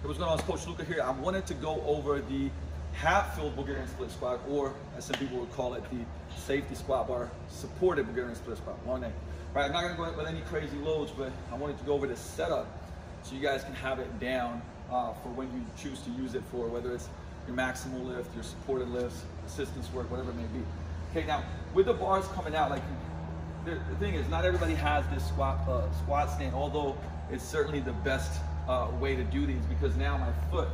Hey, what's going on? It's Coach Luka here. I wanted to go over the Hatfield Bulgarian split squat, or as some people would call it, the safety squat bar supported Bulgarian split squat. Long name. Right, I'm not going to go with any crazy loads, but I wanted to go over this setup so you guys can have it down for when you choose to use it for, whether it's your maximal lift, your supported lifts, assistance work, whatever it may be. Okay, now with the bars coming out, like the thing is, not everybody has this squat stand, although it's certainly the best way to do these, because now my foot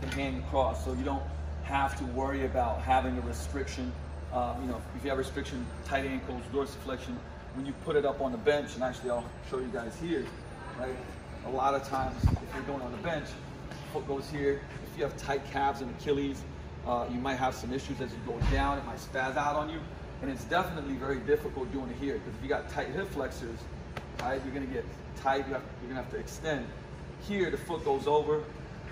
can hang across, so you don't have to worry about having a restriction. You know, if you have restriction, tight ankles, dorsiflexion, when you put it up on the bench, and actually I'll show you guys here, right? A lot of times, if you're going on the bench, foot goes here. If you have tight calves and Achilles, you might have some issues as you go down. It might spaz out on you, and it's definitely very difficult doing it here, because if you got tight hip flexors, right, you're gonna get tight. You're gonna have to extend. Here, the foot goes over.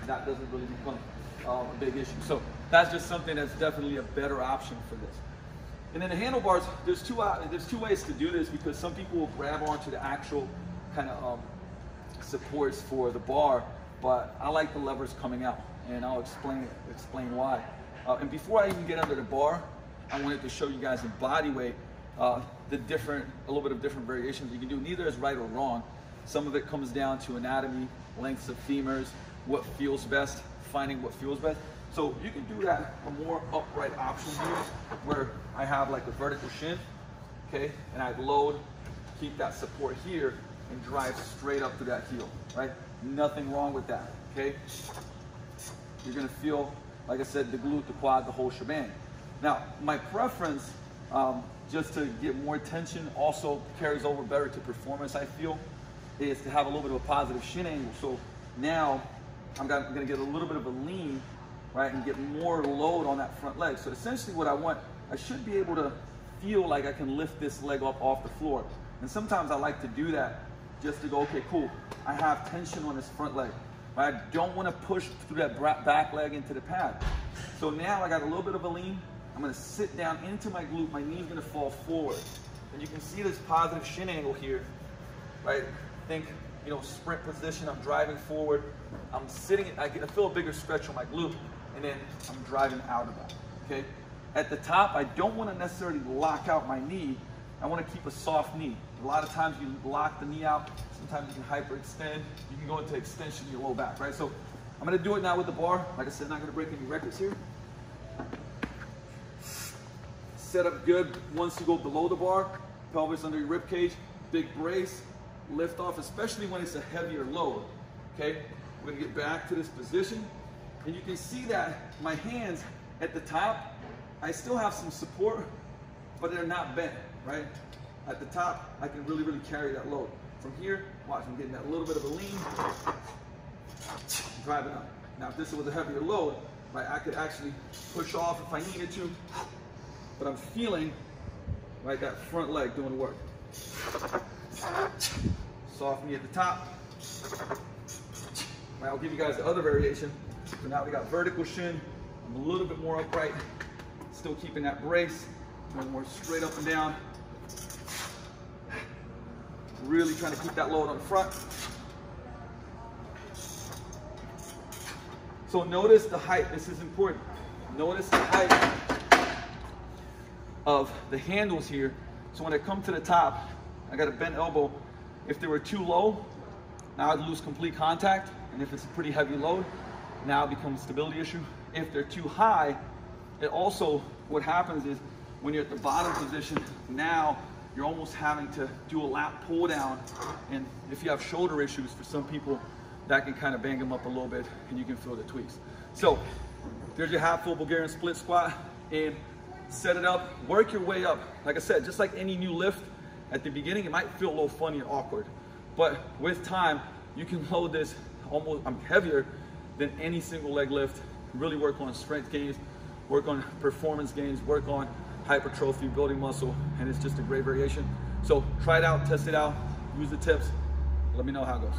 That doesn't really become a big issue. So that's just something that's definitely a better option for this. And then the handlebars, there's two ways to do this, because some people will grab onto the actual kind of supports for the bar, but I like the levers coming out, and I'll explain why. And before I even get under the bar, I wanted to show you guys in body weight a little bit of different variations you can do. Neither is right or wrong. Some of it comes down to anatomy, lengths of femurs, what feels best, finding what feels best. So you can do that a more upright option here, where I have like a vertical shin, okay, and I load, keep that support here, and drive straight up to that heel, right? Nothing wrong with that, okay? You're gonna feel, like I said, the glute, the quad, the whole shebang. Now, my preference, just to get more tension, also carries over better to performance, I feel, is to have a little bit of a positive shin angle. So now I'm gonna get a little bit of a lean, right, and get more load on that front leg. So essentially what I want, I should be able to feel like I can lift this leg up off the floor. And sometimes I like to do that just to go, okay, cool, I have tension on this front leg. Right? I don't want to push through that back leg into the pad. So now I got a little bit of a lean. I'm gonna sit down into my glute, my knee's gonna fall forward. And you can see this positive shin angle here, right? Think, you know, sprint position, I'm driving forward, I'm sitting, I feel a bigger stretch on my glute, and then I'm driving out of that, okay? At the top, I don't want to necessarily lock out my knee. I want to keep a soft knee. A lot of times you lock the knee out, sometimes you can hyperextend, you can go into extension of your low back, right? So I'm going to do it now with the bar. Like I said, not going to break any records here. Set up good once you go below the bar, pelvis under your rib cage, big brace, lift off, especially when it's a heavier load, okay? We're going to get back to this position. And you can see that my hands at the top, I still have some support, but they're not bent, right? At the top, I can really, really carry that load. From here, watch, I'm getting that little bit of a lean, driving up. Now, if this was a heavier load, right, I could actually push off if I needed to, but I'm feeling, right, that front leg doing the work. Soft knee at the top. Right, I'll give you guys the other variation. So now we got vertical shin. I'm a little bit more upright, still keeping that brace, going more straight up and down. Really trying to keep that load on the front. So notice the height, this is important. Notice the height of the handles here. So when I come to the top, I got a bent elbow. If they were too low, now I'd lose complete contact. And if it's a pretty heavy load, now it becomes a stability issue. If they're too high, it also, what happens is when you're at the bottom position, now you're almost having to do a lat pull down. And if you have shoulder issues, for some people, that can kind of bang them up a little bit, and you can feel the tweaks. So there's your Hatfield Bulgarian split squat, and set it up, work your way up. Like I said, just like any new lift, at the beginning, it might feel a little funny and awkward, but with time, you can load this almost heavier than any single leg lift. Really work on strength gains, work on performance gains, work on hypertrophy, building muscle, and it's just a great variation. So try it out, test it out, use the tips. Let me know how it goes.